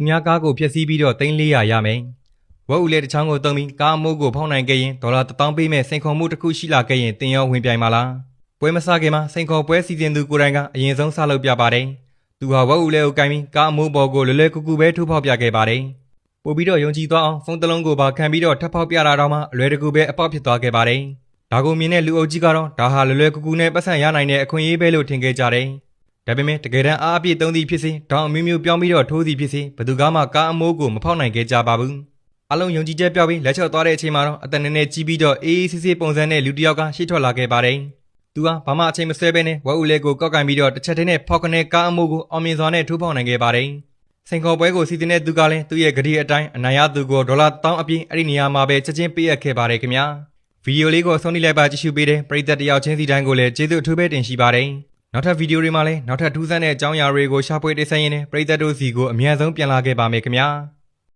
သူများကားကိုဖျက်ဆီးပြီးတော့$400ရမယ်ဝက်ဦးလည်းတစ်ချောင်းကိုတုံးပြီးကားအမိုးကိုဖောက်နိုင်ခဲ့ရင်$1000ပေးမဲ့စိန်ခေါ်မှုတစ်ခုရှိလာခဲ့ရင်တင်ရောဝင်ပြိုင်ပါလားပွဲမစခင်မှာစိန်ခေါ်ပွဲစီစဉ်သူကိုယ်တိုင်ကအရင်ဆုံးစလုပ်ပြပါတယ်သူဟာဝက်ဦးလည်းကိုကင်ပြီးကားအမိုးပေါ်ကိုလွယ်လွယ်ကူကူပဲထိုးဖောက်ပြခဲ့ပါတယ်ပို့ပြီးတော့ယုံကြည်သွားအောင်ဖုန်းတစ်လုံးကိုပါခံပြီးတော့ထပ်ဖောက်ပြတာတော့မှအလွယ်တကူပဲအပေါက်ဖြစ်သွားခဲ့ပါတယ်ဒါကိုမြင်တဲ့လူအုပ်ကြီးကတော့ဒါဟာလွယ်လွယ်ကူကူနဲ့ပတ်စံရနိုင်တဲ့အခွင့်အရေးပဲလို့ထင်ခဲ့ကြတယ်ဒါပေမဲ့တကယ်တမ်းအားအပြည့်သုံးသည်ဖြစ်စေတောင်အမျိုးမျိုးပြောင်းပြီးတော့ထိုးသည်ဖြစ်စေဘယ်သူကမှကားအမိုးကိုမဖောက်နိုင်ခဲ့ကြပါဘူးအလုံးယုံကြည်ချက်ပြောပြီးလက်ချော့သွားတဲ့အချိန်မှာတော့အတန်နဲ့ကြီးပြီးတော့အေးအေးဆေးဆေးပုံစံနဲ့လူတစ်ယောက်ကရှေ့ထွက်လာခဲ့ပါတယ်သူဟာဘာမှအချိန်မဆွဲဘဲနဲ့ဝက်ဦးလေးကိုကောက်ကင်ပြီးတော့တစ်ချက်တည်းနဲ့ဖောက်ကနေကားအမိုးကိုအောင်မြင်စွာနဲ့ထိုးဖောက်နိုင်ခဲ့ပါတယ်စိန်ခေါ်ပွဲကိုစီစဉ်တဲ့သူကလည်းသူ့ရဲ့ဂရီအတိုင်းအနိုင်ရသူကို$1000အပြည့်အဲ့ဒီနေရာမှာပဲချက်ချင်းပေးအပ်ခဲ့ပါတယ်ခင်ဗျာဗီဒီယိုလေးကိုအဆုံးထိလိုက်ပါကြည့်ရှုပေးတဲ့ပရိသတ်တယောက်ချင်းစီတိုင်းကိုလည်းကျေးဇူးအထူးပဲတင်ရှိပါတယ်နောက်ထပ်ဗီဒီယိုတွေမှာလည်းနောက်ထပ်ထူးဆန်းတဲ့အကြောင်းအရာတွေကိုရှာဖွေတင်ဆက်ရင်းနဲ့ပရိသတ်တို့စီကိုအမြန်ဆုံးပြန်လာခဲ့ပါမယ်ခင်ဗျာ